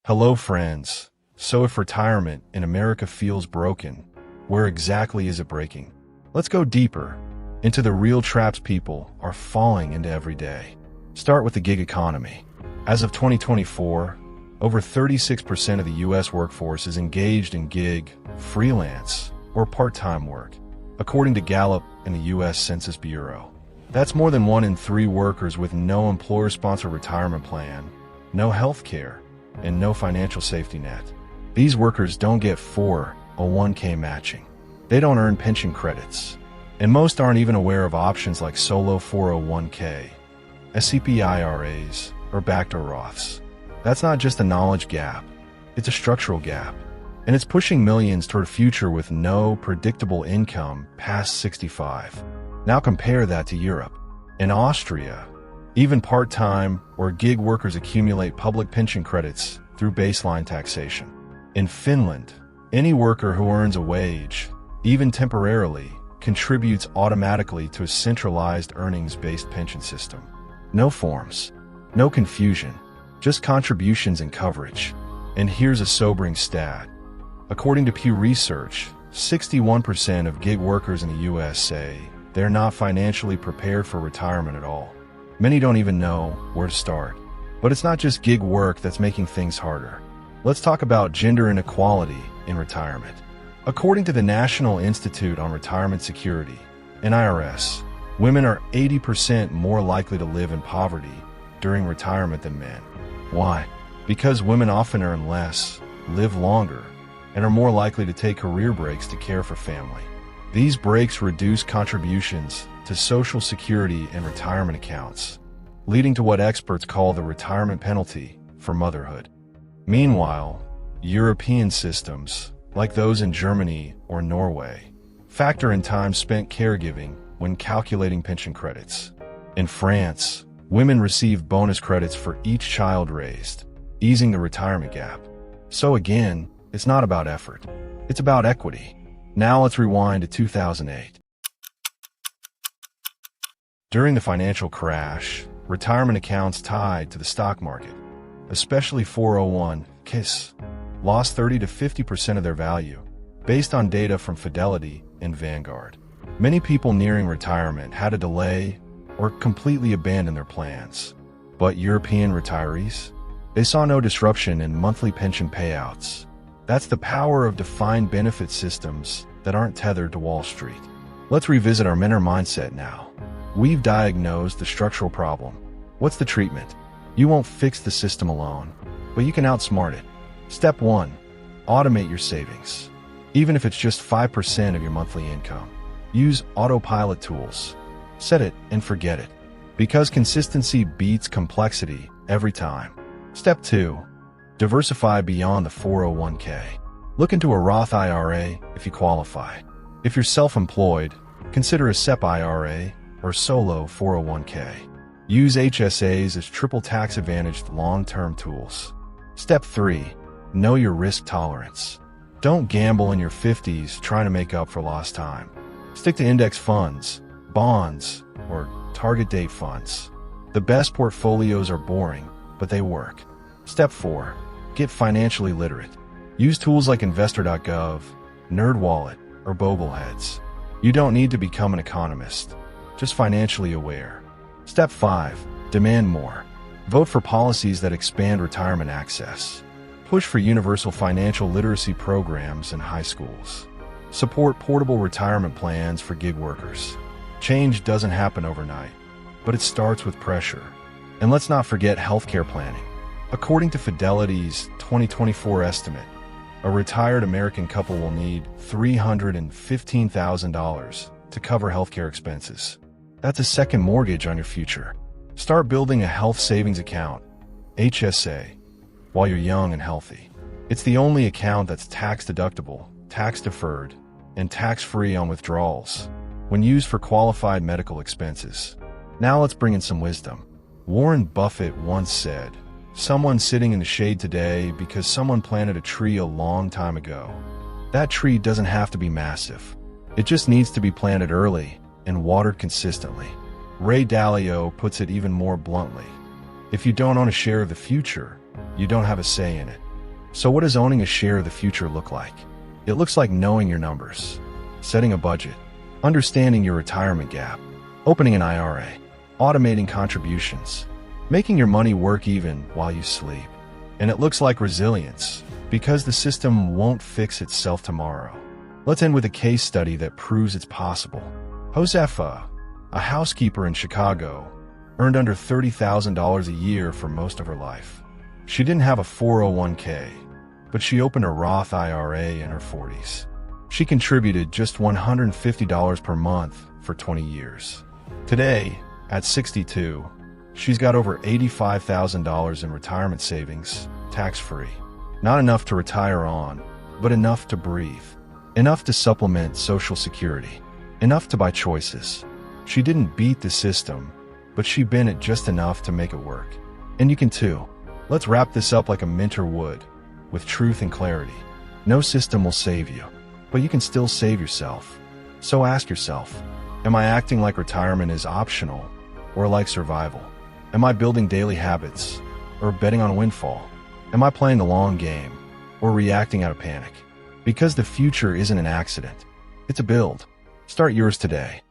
Hello, friends. So if retirement in America feels broken, where exactly is it breaking? Let's go deeper into the real traps people are falling into every day. Start with the gig economy. As of 2024, over 36% of the U.S. workforce is engaged in gig, freelance, or part-time work, according to Gallup and the U.S. Census Bureau. That's more than 1 in 3 workers with no employer-sponsored retirement plan, no health care, and no financial safety net. These workers don't get 401k matching. They don't earn pension credits. And most aren't even aware of options like solo 401k, SEP IRAs, or backdoor Roths. That's not just a knowledge gap, it's a structural gap. And it's pushing millions toward a future with no predictable income past 65. Now compare that to Europe. In Austria, even part-time or gig workers accumulate public pension credits through baseline taxation. In Finland, any worker who earns a wage, even temporarily, contributes automatically to a centralized earnings-based pension system. No forms, no confusion, just contributions and coverage. And here's a sobering stat. According to Pew Research, 61% of gig workers in the U.S. say they're not financially prepared for retirement at all. Many don't even know where to start. But it's not just gig work that's making things harder. Let's talk about gender inequality in retirement. According to the National Institute on Retirement Security, NIRS, women are 80% more likely to live in poverty during retirement than men. Why? Because women often earn less, live longer, and are more likely to take career breaks to care for family. These breaks reduce contributions to Social Security and retirement accounts, leading to what experts call the retirement penalty for motherhood. Meanwhile, European systems, like those in Germany or Norway, factor in time spent caregiving when calculating pension credits. In France, women receive bonus credits for each child raised, easing the retirement gap. So again, it's not about effort, it's about equity. Now let's rewind to 2008. During the financial crash, retirement accounts tied to the stock market, especially 401ks, lost 30 to 50% of their value, based on data from Fidelity and Vanguard. Many people nearing retirement had to delay or completely abandon their plans. But European retirees? They saw no disruption in monthly pension payouts. That's the power of defined benefit systems that aren't tethered to Wall Street. Let's revisit our mentor mindset now. We've diagnosed the structural problem. What's the treatment? You won't fix the system alone, but you can outsmart it. Step 1. Automate your savings. Even if it's just 5% of your monthly income. Use autopilot tools. Set it and forget it. Because consistency beats complexity every time. Step 2. Diversify beyond the 401k. Look into a Roth IRA if you qualify. If you're self-employed, consider a SEP IRA or solo 401k. Use HSAs as triple tax-advantaged long-term tools. Step 3. Know your risk tolerance. Don't gamble in your 50s trying to make up for lost time. Stick to index funds, bonds, or target date funds. The best portfolios are boring, but they work. Step 4. Get financially literate. Use tools like investor.gov, NerdWallet, or Bogleheads. You don't need to become an economist, just financially aware. Step 5. Demand more. Vote for policies that expand retirement access. Push for universal financial literacy programs in high schools. Support portable retirement plans for gig workers. Change doesn't happen overnight, but it starts with pressure. And let's not forget healthcare planning. According to Fidelity's 2024 estimate, a retired American couple will need $315,000 to cover healthcare expenses. That's a second mortgage on your future. Start building a health savings account, HSA, while you're young and healthy. It's the only account that's tax-deductible, tax-deferred, and tax-free on withdrawals when used for qualified medical expenses. Now let's bring in some wisdom. Warren Buffett once said, "Someone's sitting in the shade today because someone planted a tree a long time ago." That tree doesn't have to be massive. It just needs to be planted early and watered consistently. Ray Dalio puts it even more bluntly. If you don't own a share of the future, you don't have a say in it. So what does owning a share of the future look like? It looks like knowing your numbers, setting a budget, understanding your retirement gap, opening an IRA, automating contributions, making your money work even while you sleep. And it looks like resilience, because the system won't fix itself tomorrow. Let's end with a case study that proves it's possible. Josefa, a housekeeper in Chicago, earned under $30,000 a year for most of her life. She didn't have a 401k, but she opened a Roth IRA in her 40s. She contributed just $150 per month for 20 years. Today, at 62, she's got over $85,000 in retirement savings, tax-free. Not enough to retire on, but enough to breathe. Enough to supplement Social Security. Enough to buy choices. She didn't beat the system, but she bent it just enough to make it work. And you can too. Let's wrap this up like a mentor would, with truth and clarity. No system will save you, but you can still save yourself. So ask yourself, am I acting like retirement is optional or like survival? Am I building daily habits or betting on a windfall? Am I playing the long game or reacting out of panic? Because the future isn't an accident. It's a build. Start yours today.